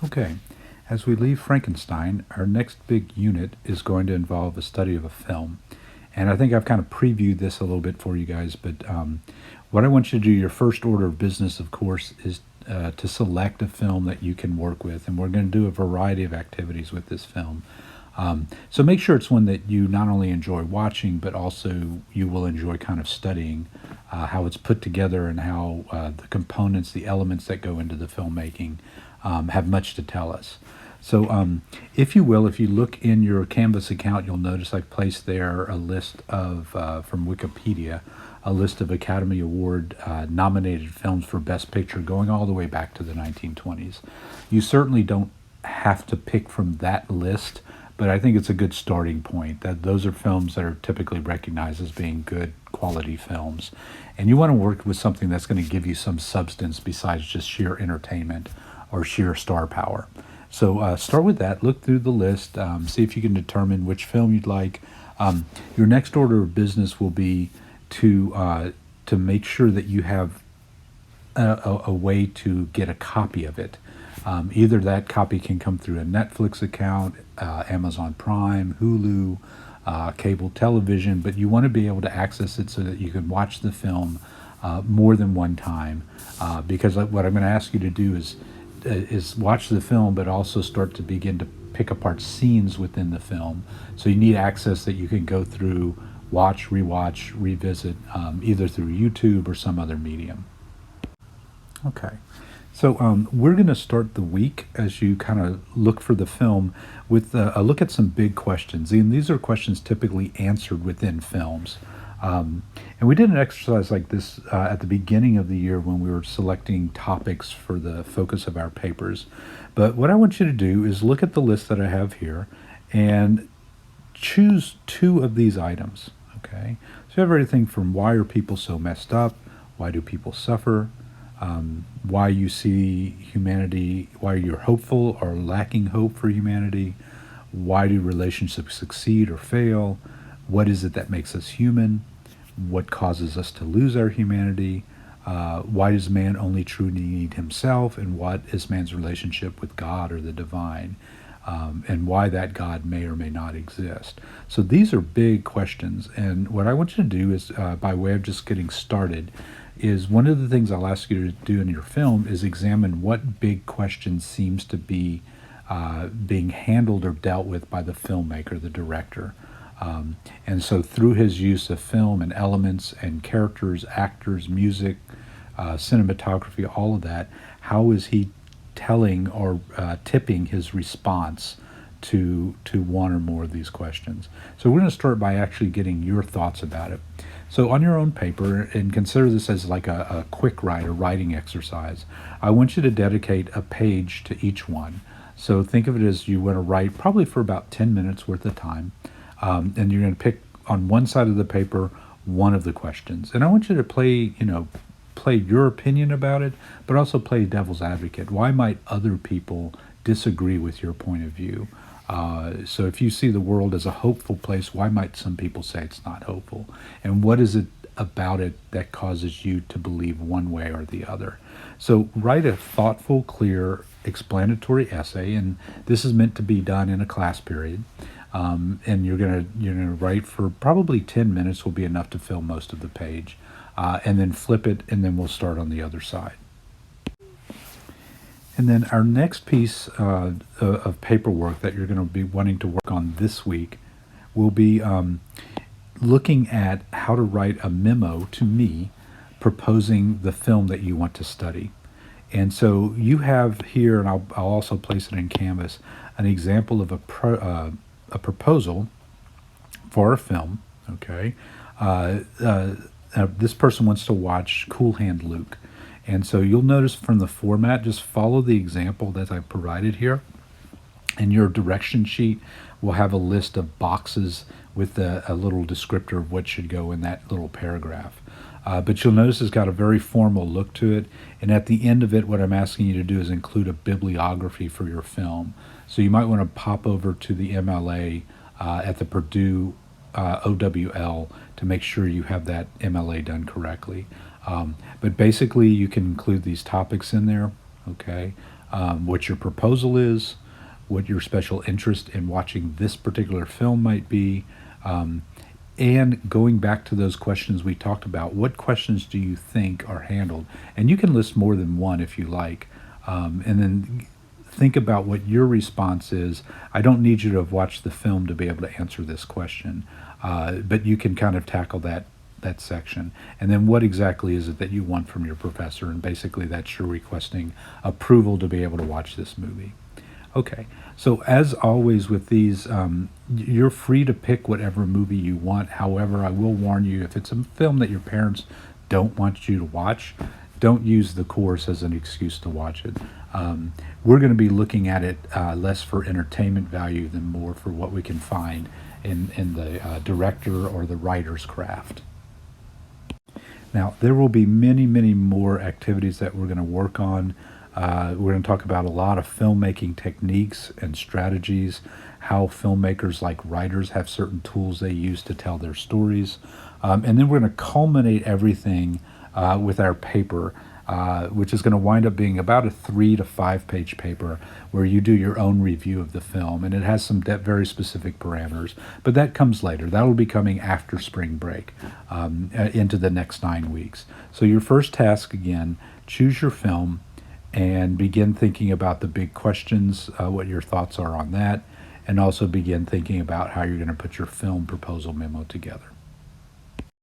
Okay, as we leave Frankenstein, our next big unit is going to involve a study of a film. And I think I've kind of previewed this a little bit for you guys, but what I want you to do, your first order of business, of course, is to select a film that you can work with. And we're going to do a variety of activities with this film. So make sure it's one that you not only enjoy watching, but also you will enjoy kind of studying how it's put together and how the components, the elements that go into the filmmaking have much to tell us. So if you will, if you look in your Canvas account, you'll notice I've placed there a list of, from Wikipedia, a list of Academy Award nominated films for Best Picture going all the way back to the 1920s. You certainly don't have to pick from that list, but I think it's a good starting point that those are films that are typically recognized as being good quality films. And you want to work with something that's going to give you some substance besides just sheer entertainment or sheer star power. So start with that, look through the list, see if you can determine which film you'd like. Your next order of business will be to make sure that you have a way to get a copy of it. Either that copy can come through a Netflix account, Amazon Prime, Hulu, cable television, but you want to be able to access it so that you can watch the film more than one time. Because what I'm going to ask you to do is watch the film, but also start to begin to pick apart scenes within the film. So you need access that you can go through, watch, rewatch, revisit, either through YouTube or some other medium. Okay. So we're going to start the week as you kind of look for the film with a look at some big questions. And these are questions typically answered within films. And we did an exercise like this at the beginning of the year when we were selecting topics for the focus of our papers. But what I want you to do is look at the list that I have here and choose two of these items. Okay, so you have everything from why are people so messed up, why do people suffer, why you see humanity, why you're hopeful or lacking hope for humanity, why do relationships succeed or fail, what is it that makes us human, what causes us to lose our humanity, why does man only truly need himself, and what is man's relationship with God or the divine, and why that God may or may not exist. So these are big questions, and what I want you to do is, by way of just getting started, is one of the things I'll ask you to do in your film is examine what big question seems to be being handled or dealt with by the filmmaker, the director. And so through his use of film and elements and characters, actors, music, cinematography, all of that, how is he telling or tipping his response to one or more of these questions? So we're going to start by actually getting your thoughts about it. So on your own paper, and consider this as like a quick write, a writing exercise, I want you to dedicate a page to each one. So think of it as you want to write probably for about 10 minutes worth of time, and you're going to pick on one side of the paper one of the questions. And I want you to play your opinion about it, but also play devil's advocate. Why might other people disagree with your point of view? So if you see the world as a hopeful place, why might some people say it's not hopeful? And what is it about it that causes you to believe one way or the other? So write a thoughtful, clear, explanatory essay, and this is meant to be done in a class period. And you're gonna write for probably 10 minutes will be enough to fill most of the page, and then flip it, and then we'll start on the other side. And then our next piece of paperwork that you're going to be wanting to work on this week will be looking at how to write a memo to me proposing the film that you want to study. And so you have here, and I'll also place it in Canvas, an example of a proposal for a film. Okay, this person wants to watch Cool Hand Luke. And so you'll notice from the format, just follow the example that I provided here. And your direction sheet will have a list of boxes with a little descriptor of what should go in that little paragraph. But you'll notice it's got a very formal look to it. And at the end of it, what I'm asking you to do is include a bibliography for your film. So you might want to pop over to the MLA at the Purdue OWL to make sure you have that MLA done correctly. But basically, you can include these topics in there, okay? what your proposal is, what your special interest in watching this particular film might be, um, and going back to those questions we talked about, what questions do you think are handled? And you can list more than one if you like. And then think about what your response is. I don't need you to have watched the film to be able to answer this question, but you can kind of tackle that section. And then what exactly is it that you want from your professor? And basically, that's your requesting approval to be able to watch this movie. Okay, so as always with these, you're free to pick whatever movie you want. However, I will warn you, if it's a film that your parents don't want you to watch, don't use the course as an excuse to watch it. We're going to be looking at it less for entertainment value than more for what we can find in the director or the writer's craft. Now, there will be many, many more activities that we're going to work on. We're going to talk about a lot of filmmaking techniques and strategies, how filmmakers like writers have certain tools they use to tell their stories. And then we're going to culminate everything with our paper, which is going to wind up being about a 3 to 5 page paper where you do your own review of the film. And it has some very specific parameters, but that comes later. That'll be coming after spring break into the next 9 weeks. So your first task, again, choose your film and begin thinking about the big questions, what your thoughts are on that, and also begin thinking about how you're going to put your film proposal memo together.